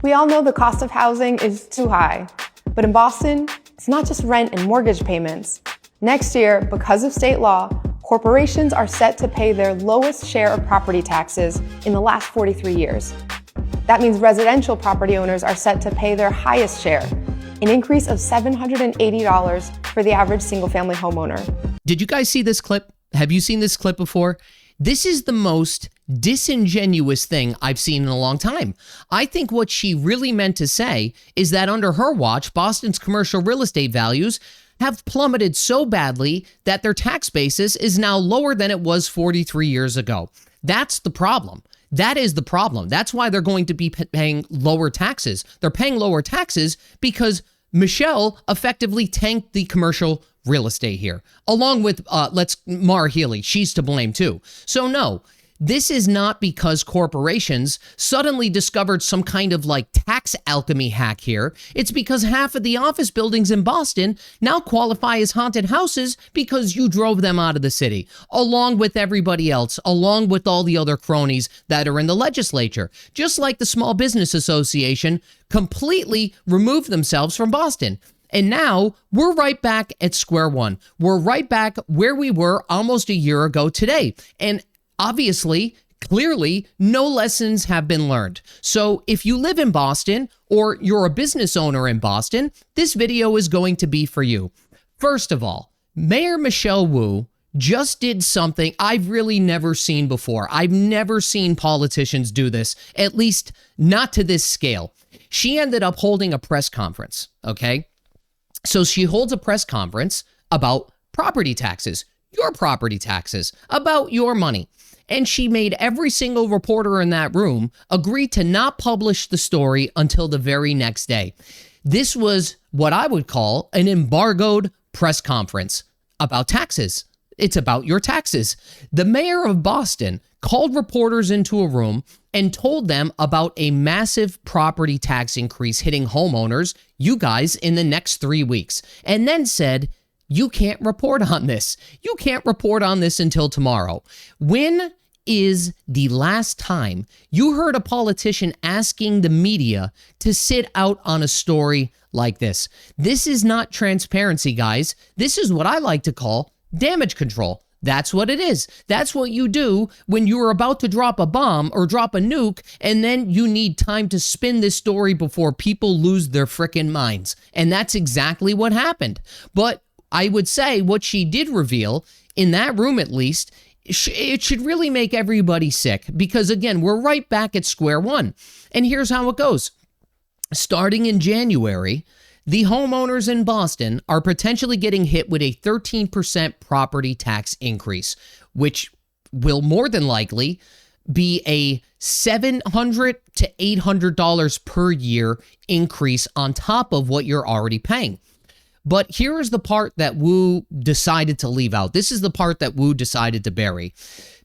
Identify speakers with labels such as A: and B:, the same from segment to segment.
A: We all know the cost of housing is too high, but in Boston, it's not just rent and mortgage payments. Next year, because of state law, corporations are set to pay their lowest share of property taxes in the last 43 years. That means residential property owners are set to pay their highest share, an increase of $780 for the average single-family homeowner.
B: Did you guys see this clip? Have you seen this clip before? This is the most disingenuous thing I've seen in a long time. I think what she really meant to say is that under her watch, Boston's commercial real estate values have plummeted so badly that their tax basis is now lower than it was 43 years ago. That's the problem. That is the problem. That's why they're going to be paying lower taxes. They're paying lower taxes because Michelle effectively tanked the commercial real estate here, along with Mara Healey. She's to blame too. So no, this is not because corporations suddenly discovered some kind of like tax alchemy hack here. It's because half of the office buildings in Boston now qualify as haunted houses because you drove them out of the city, along with everybody else, along with all the other cronies that are in the legislature. Just like the Small Business Association completely removed themselves from Boston. And now we're right back at square one. We're right back where we were almost a year ago today. And obviously, clearly, no lessons have been learned. So if you live in Boston or you're a business owner in Boston, this video is going to be for you. First of all, Mayor Michelle Wu just did something I've really never seen before. I've never seen politicians do this, at least not to this scale. She ended up holding a press conference, okay? So she holds a press conference about property taxes, your property taxes, about your money. And she made every single reporter in that room agree to not publish the story until the very next day. This was what I would call an embargoed press conference about taxes. It's about your taxes. The mayor of Boston called reporters into a room and told them about a massive property tax increase hitting homeowners, you guys, in the next 3 weeks, and then said, you can't report on this. You can't report on this until tomorrow. When is the last time you heard a politician asking the media to sit out on a story like this? This is not transparency, guys. This is what I like to call damage control. That's what it is. That's what you do when you're about to drop a bomb or drop a nuke, and then you need time to spin this story before people lose their frickin' minds. And that's exactly what happened. But I would say what she did reveal, in that room at least, it should really make everybody sick. Because again, we're right back at square one. And here's how it goes. Starting in January, the homeowners in Boston are potentially getting hit with a 13% property tax increase, which will more than likely be a $700 to $800 per year increase on top of what you're already paying. But here is the part that Wu decided to leave out. This is the part that Wu decided to bury.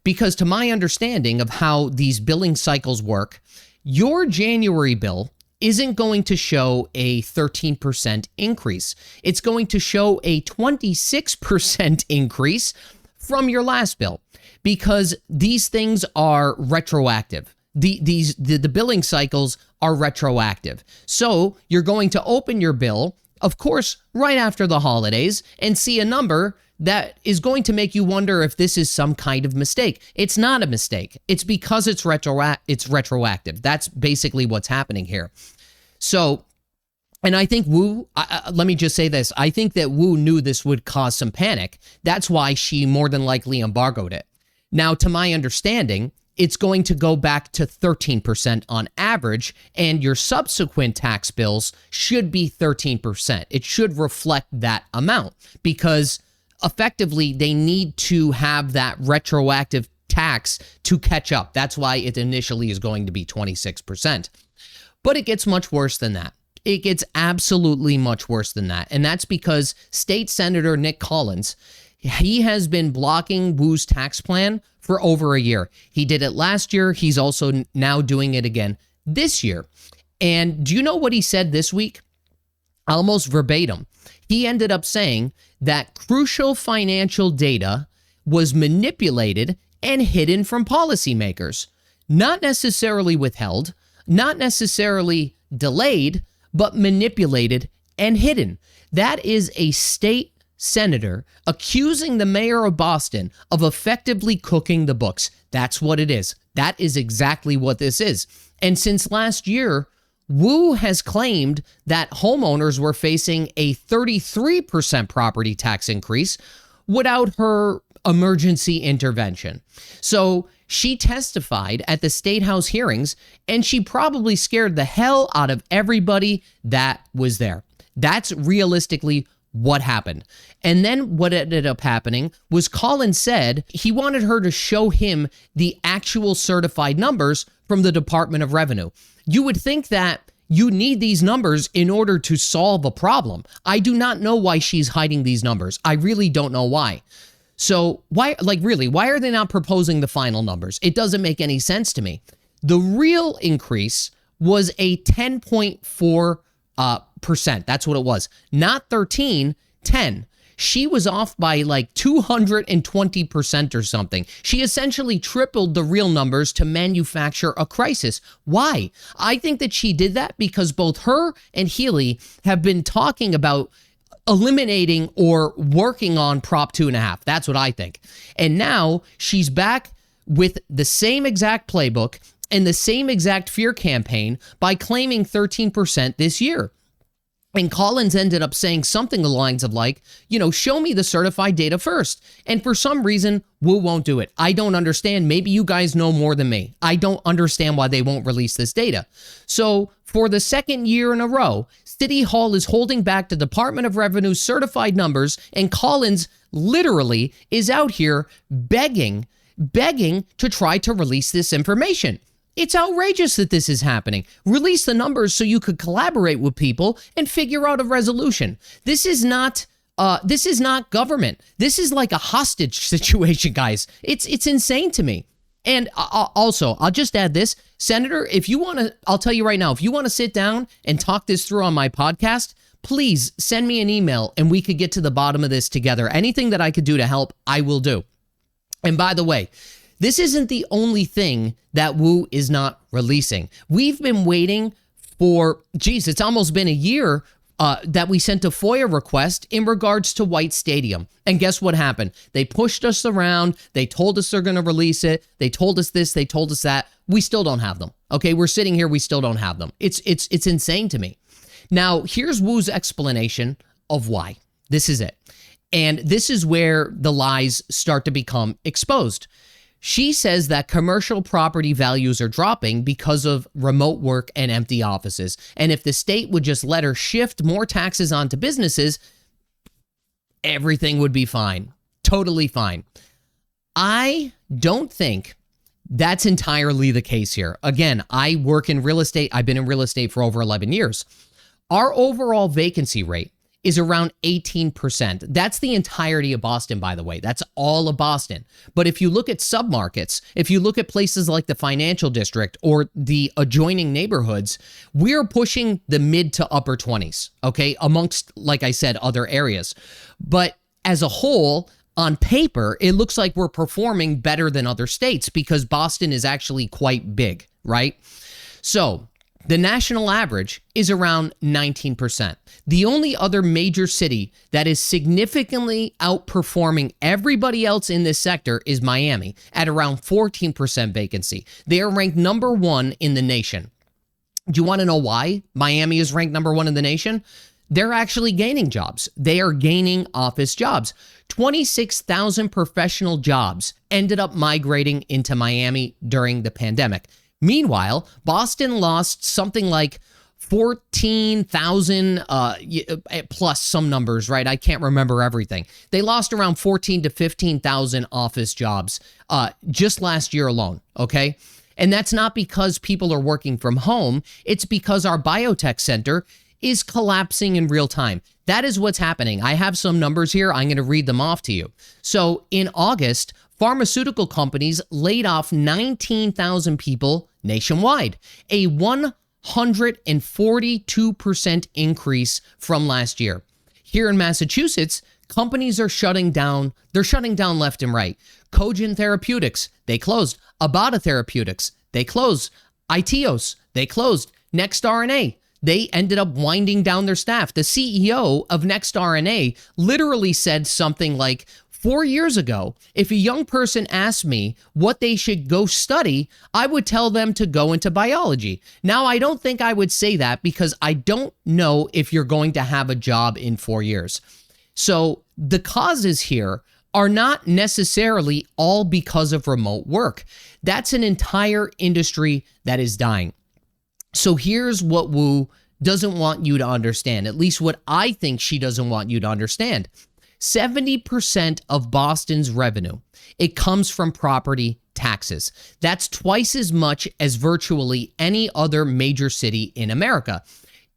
B: Because to my understanding of how these billing cycles work, your January bill isn't going to show a 13% increase. It's going to show a 26% increase from your last bill because these things are retroactive. The billing cycles are retroactive. So you're going to open your bill, of course, right after the holidays and see a number that is going to make you wonder if this is some kind of mistake. It's not a mistake. It's because it's retroactive. That's basically what's happening here. So, and I think Wu, let me just say this. I think that Wu knew this would cause some panic. That's why she more than likely embargoed it. Now, to my understanding, it's going to go back to 13% on average, and your subsequent tax bills should be 13%. It should reflect that amount because effectively they need to have that retroactive tax to catch up. That's why it initially is going to be 26%. But it gets much worse than that. It gets absolutely much worse than that. And that's because State Senator Nick Collins, he has been blocking Wu's tax plan for over a year. He did it last year. He's also now doing it again this year. And do you know what he said this week? Almost verbatim. He ended up saying that crucial financial data was manipulated and hidden from policymakers, not necessarily withheld, not necessarily delayed, but manipulated and hidden. That is a state senator accusing the mayor of Boston of effectively cooking the books. That's what it is. That is exactly what this is. And since last year, Wu has claimed that homeowners were facing a 33% property tax increase without her emergency intervention. So she testified at the State House hearings, and she probably scared the hell out of everybody that was there. That's realistically what happened. And then what ended up happening was Collins said he wanted her to show him the actual certified numbers from the Department of Revenue. You would think that you need these numbers in order to solve a problem. I do not know why she's hiding these numbers. I really don't know why. So why are they not proposing the final numbers? It doesn't make any sense to me. The real increase was a 10.4%. That's what it was. Not 13, 10. She was off by like 220% or something. She essentially tripled the real numbers to manufacture a crisis. Why? I think that she did that because both her and Healy have been talking about eliminating or working on Prop 2.5. That's what I think. And now she's back with the same exact playbook and the same exact fear campaign by claiming 13% this year. And Collins ended up saying something along the lines of like, show me the certified data first. And for some reason, Wu won't do it. I don't understand. Maybe you guys know more than me. I don't understand why they won't release this data. So for the second year in a row, City Hall is holding back the Department of Revenue certified numbers, and Collins literally is out here begging to try to release this information. It's outrageous that this is happening. Release the numbers so you could collaborate with people and figure out a resolution. This is not government. This is like a hostage situation, guys. It's insane to me. And also, I'll just add this, Senator, I'll tell you right now, if you want to sit down and talk this through on my podcast, please send me an email and we could get to the bottom of this together. Anything that I could do to help, I will do. And by the way, this isn't the only thing that Wu is not releasing. We've been waiting for, it's almost been a year that we sent a FOIA request in regards to White Stadium. And guess what happened? They pushed us around. They told us they're going to release it. They told us this. They told us that. We still don't have them. Okay, we're sitting here. We still don't have them. It's insane to me. Now, here's Wu's explanation of why. This is it. And this is where the lies start to become exposed. She says that commercial property values are dropping because of remote work and empty offices. And if the state would just let her shift more taxes onto businesses, everything would be fine. Totally fine. I don't think that's entirely the case here. Again, I work in real estate. I've been in real estate for over 11 years. Our overall vacancy rate is around 18%. That's the entirety of Boston, by the way. That's all of Boston. But if you look at submarkets, if you look at places like the financial district or the adjoining neighborhoods, we're pushing the mid to upper 20s, okay, amongst, like I said, other areas. But as a whole, on paper, it looks like we're performing better than other states because Boston is actually quite big, right? So the national average is around 19%. The only other major city that is significantly outperforming everybody else in this sector is Miami at around 14% vacancy. They are ranked number 1 in the nation. Do you want to know why Miami is ranked number 1 in the nation? They're actually gaining jobs. They are gaining office jobs. 26,000 professional jobs ended up migrating into Miami during the pandemic. Meanwhile, Boston lost something like 14,000 plus some numbers, right? I can't remember everything. They lost around 14 to 15,000 office jobs just last year alone, okay? And that's not because people are working from home. It's because our biotech center is collapsing in real time. That is what's happening. I have some numbers here. I'm going to read them off to you. So in August, pharmaceutical companies laid off 19,000 people nationwide, a 142% increase from last year. Here in Massachusetts, companies are shutting down. They're shutting down left and right. Cogent Therapeutics, they closed. Abata Therapeutics, they closed. Itios, they closed. Next RNA, they ended up winding down their staff. The CEO of NextRNA literally said something like, 4 years ago, if a young person asked me what they should go study, I would tell them to go into biology. Now, I don't think I would say that because I don't know if you're going to have a job in 4 years. So the causes here are not necessarily all because of remote work. That's an entire industry that is dying. So here's what Wu doesn't want you to understand, at least what I think she doesn't want you to understand. 70% of Boston's revenue, it comes from property taxes. That's twice as much as virtually any other major city in America.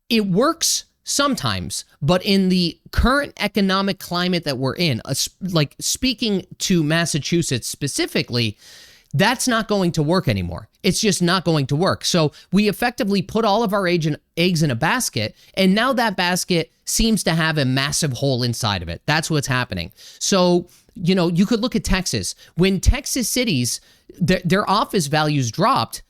B: It works sometimes, but in the current economic climate that we're in, like speaking to Massachusetts specifically, that's not going to work anymore. It's just not going to work. So we effectively put all of our eggs in a basket, and now that basket seems to have a massive hole inside of it. That's what's happening. So, you know, you could look at Texas. When Texas cities, their office values dropped,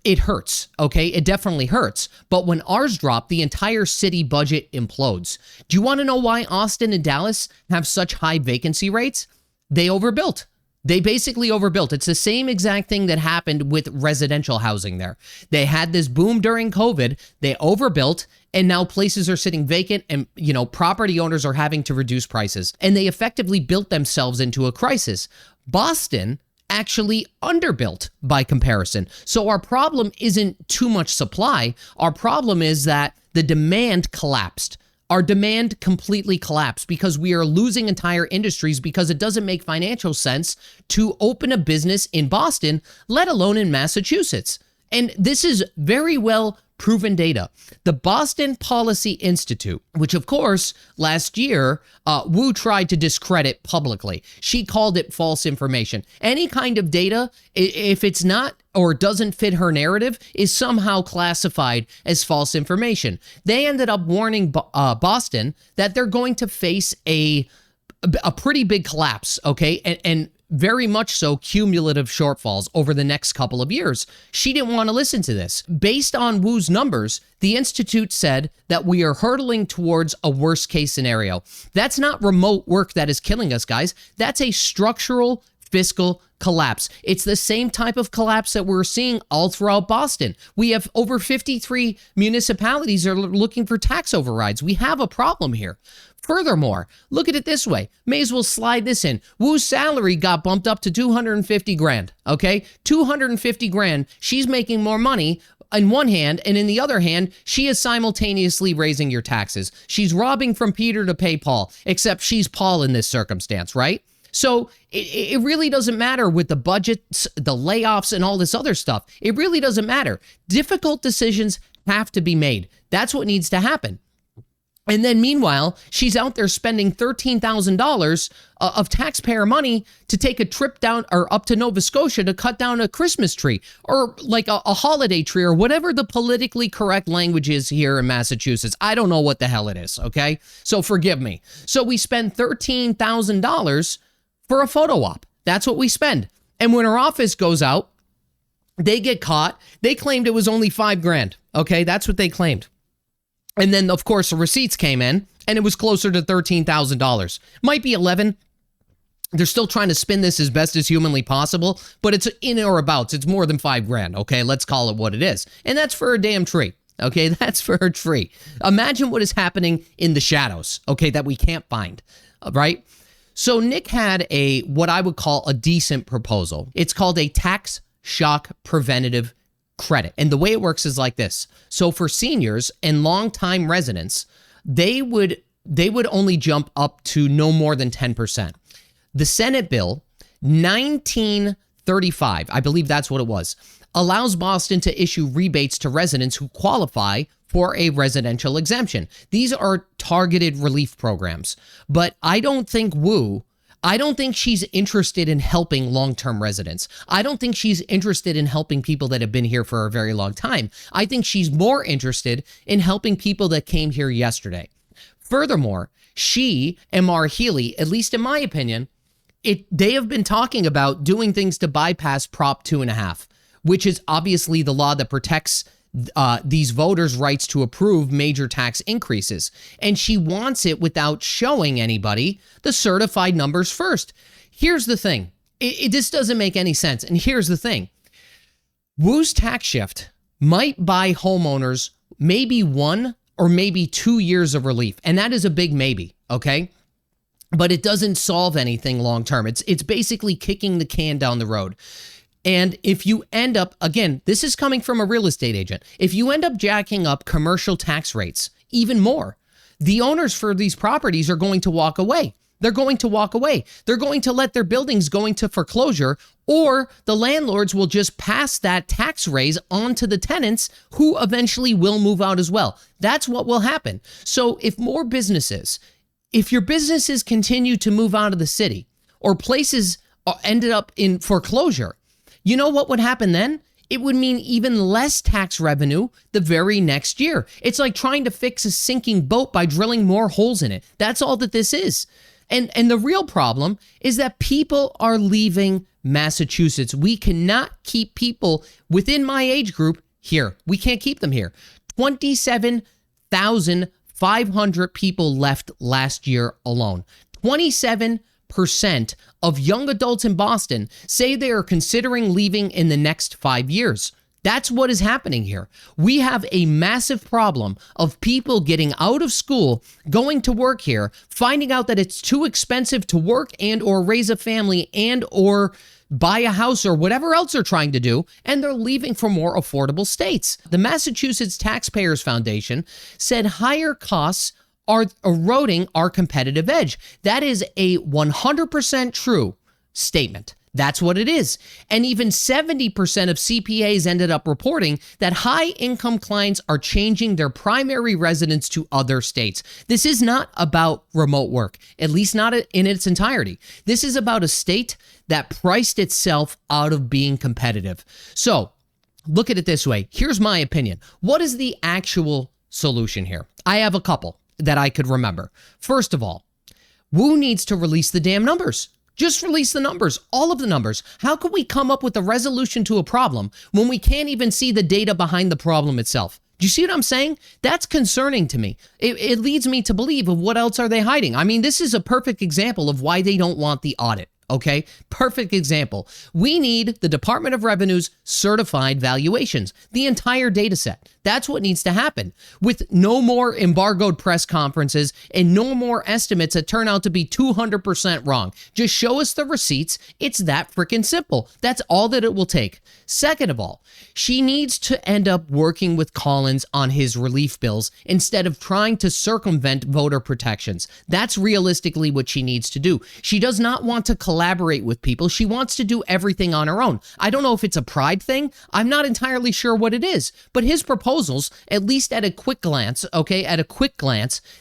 B: it hurts, okay? It definitely hurts. But when ours drop, the entire city budget implodes. Do you want to know why Austin and Dallas have such high vacancy rates? They overbuilt. They basically overbuilt. It's the same exact thing that happened with residential housing there. They had this boom during COVID, they overbuilt, and now places are sitting vacant and, you know, property owners are having to reduce prices. And they effectively built themselves into a crisis. Boston actually underbuilt by comparison. So our problem isn't too much supply. Our problem is that the demand collapsed. Our demand completely collapsed because we are losing entire industries because it doesn't make financial sense to open a business in Boston, let alone in Massachusetts. And this is very well proven data. The Boston Policy Institute, which of course last year Wu tried to discredit publicly. She called it false information. Any kind of data, if it's not or doesn't fit her narrative, is somehow classified as false information. They ended up warning Boston that they're going to face a pretty big collapse, okay? And very much so cumulative shortfalls over the next couple of years. She didn't want to listen to this. Based on Wu's numbers, the Institute said that we are hurtling towards a worst case scenario. That's not remote work that is killing us, guys. That's a structural fiscal collapse. It's the same type of collapse that we're seeing all throughout Boston. We have over 53 municipalities that are looking for tax overrides. We have a problem here. Furthermore, look at it this way. May as well slide this in. Wu's salary got bumped up to 250 grand, okay? 250 grand. She's making more money in one hand, and in the other hand, she is simultaneously raising your taxes. She's robbing from Peter to pay Paul, except she's Paul in this circumstance, right? So it really doesn't matter with the budgets, the layoffs, and all this other stuff. It really doesn't matter. Difficult decisions have to be made. That's what needs to happen. And then meanwhile, she's out there spending $13,000 of taxpayer money to take a trip down or up to Nova Scotia to cut down a Christmas tree or like a holiday tree or whatever the politically correct language is here in Massachusetts. I don't know what the hell it is, okay? So forgive me. So we spend $13,000 for a photo op. That's what we spend. And when her office goes out, they get caught. They claimed it was only $5 grand, okay? That's what they claimed. And then, of course, the receipts came in, and it was closer to $13,000. Might be 11. They're still trying to spin this as best as humanly possible, but it's in or abouts. It's more than $5 grand, okay? Let's call it what it is. And that's for a damn tree, okay? That's for a tree. Imagine what is happening in the shadows, okay, that we can't find, right? So Nick had what I would call a decent proposal. It's called a tax shock preventative credit. And the way it works is like this. So for seniors and longtime residents, they would only jump up to no more than 10%. The Senate bill 1935, I believe that's what it was, allows Boston to issue rebates to residents who qualify for a residential exemption. These are targeted relief programs. But I don't think she's interested in helping long-term residents. I don't think she's interested in helping people that have been here for a very long time. I think she's more interested in helping people that came here yesterday. Furthermore, she and Maura Healey, at least in my opinion, they have been talking about doing things to bypass Prop 2.5, which is obviously the law that protects these voters' rights to approve major tax increases. And she wants it without showing anybody the certified numbers first. Here's the thing. This doesn't make any sense. And here's the thing. Wu's tax shift might buy homeowners maybe 1 or maybe 2 years of relief. And that is a big maybe, okay? But it doesn't solve anything long term. It's basically kicking the can down the road. And if you end up, again, this is coming from a real estate agent, if you end up jacking up commercial tax rates even more, the owners for these properties are going to walk away. They're going to walk away. They're going to let their buildings go into foreclosure, or the landlords will just pass that tax raise on to the tenants who eventually will move out as well. That's what will happen. So if your businesses continue to move out of the city, or places ended up in foreclosure, you know what would happen then? It would mean even less tax revenue the very next year. It's like trying to fix a sinking boat by drilling more holes in it. That's all that this is. And the real problem is that people are leaving Massachusetts. We cannot keep people within my age group here. We can't keep them here. 27,500 people left last year alone. 27% of young adults in Boston say they are considering leaving in the next 5 years. That's what is happening here. We have a massive problem of people getting out of school, going to work here, finding out that it's too expensive to work and or raise a family and or buy a house or whatever else they're trying to do, and they're leaving for more affordable states. The Massachusetts Taxpayers Foundation said higher costs are eroding our competitive edge. That is a 100% true statement. That's what it is. And even 70% of CPAs ended up reporting that high-income clients are changing their primary residence to other states. This is not about remote work, at least not in its entirety. This is about a state that priced itself out of being competitive. So look at it this way. Here's my opinion. What is the actual solution here? I have a couple that I could remember. First of all, Wu needs to release the damn numbers. Just release the numbers, all of the numbers. How can we come up with a resolution to a problem when we can't even see the data behind the problem itself? Do you see what I'm saying? That's concerning to me. It leads me to believe of what else are they hiding? I mean, this is a perfect example of why they don't want the audit. Okay, perfect example. We need the Department of Revenue's certified valuations, the entire data set. That's what needs to happen, with no more embargoed press conferences and no more estimates that turn out to be 200% wrong. Just show us the receipts. It's that freaking simple. That's all that it will take. Second of all, she needs to end up working with Collins on his relief bills instead of trying to circumvent voter protections. That's realistically what she needs to do. She does not want to collaborate with people. She wants to do everything on her own. I don't know if it's a pride thing. I'm not entirely sure what it is, but his proposals, at least at a quick glance,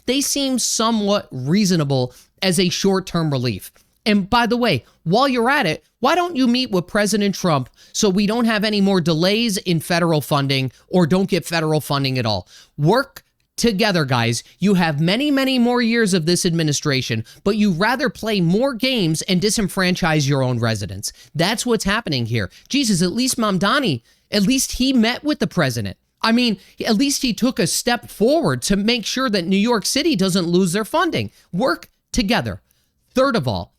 B: they seem somewhat reasonable as a short-term relief. And by the way, while you're at it, why don't you meet with President Trump so we don't have any more delays in federal funding or don't get federal funding at all? Work together, guys. You have many, many more years of this administration, but you rather play more games and disenfranchise your own residents. That's what's happening here. Jesus, at least Mamdani, at least he met with the president. I mean, at least he took a step forward to make sure that New York City doesn't lose their funding. Work together. Third of all,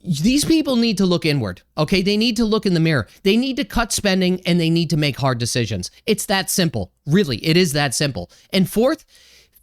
B: these people need to look inward, okay? They need to look in the mirror. They need to cut spending and they need to make hard decisions. It's that simple. Really, it is that simple. And fourth,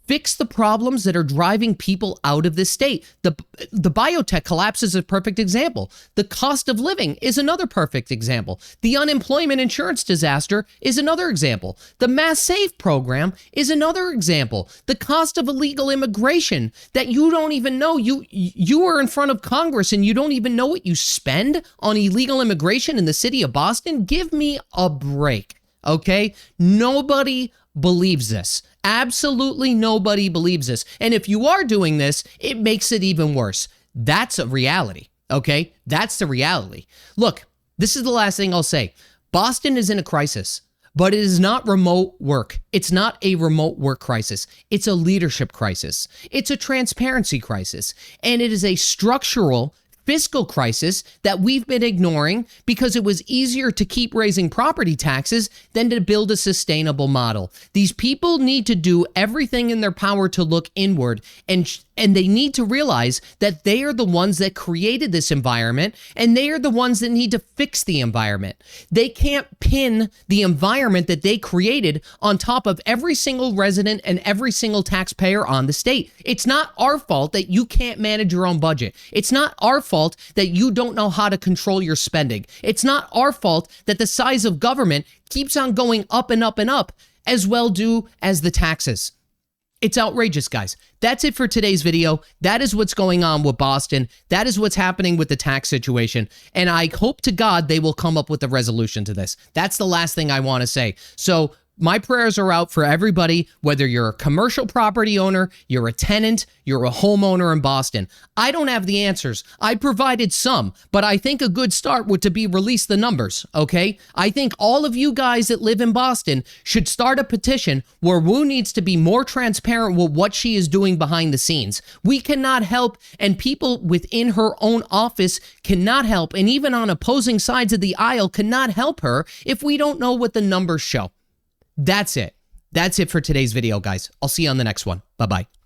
B: fix the problems that are driving people out of this state. The biotech collapse is a perfect example. The cost of living is another perfect example. The unemployment insurance disaster is another example. The Mass Save program is another example. The cost of illegal immigration that you don't even know. You are in front of Congress and you don't even know what you spend on illegal immigration in the city of Boston. Give me a break, okay? Nobody believes this. Absolutely nobody believes this. And if you are doing this, it makes it even worse. That's a reality, okay? That's the reality. Look, this is the last thing I'll say. Boston is in a crisis, but it is not remote work. It's not a remote work crisis. It's a leadership crisis. It's a transparency crisis. And it is a structural fiscal crisis that we've been ignoring because it was easier to keep raising property taxes than to build a sustainable model. These people need to do everything in their power to look inward, and they need to realize that they are the ones that created this environment, and they are the ones that need to fix the environment. They can't pin the environment that they created on top of every single resident and every single taxpayer on the state. It's not our fault that you can't manage your own budget. It's not our fault that you don't know how to control your spending. It's not our fault that the size of government keeps on going up and up and up, as well do as the taxes. It's outrageous, guys. That's it for today's video. That is what's going on with Boston. That is what's happening with the tax situation. And I hope to God they will come up with a resolution to this. That's the last thing I want to say. So my prayers are out for everybody, whether you're a commercial property owner, you're a tenant, you're a homeowner in Boston. I don't have the answers. I provided some, but I think a good start would to be release the numbers, okay? I think all of you guys that live in Boston should start a petition where Wu needs to be more transparent with what she is doing behind the scenes. We cannot help, and people within her own office cannot help, and even on opposing sides of the aisle cannot help her if we don't know what the numbers show. That's it. That's it for today's video, guys. I'll see you on the next one. Bye-bye.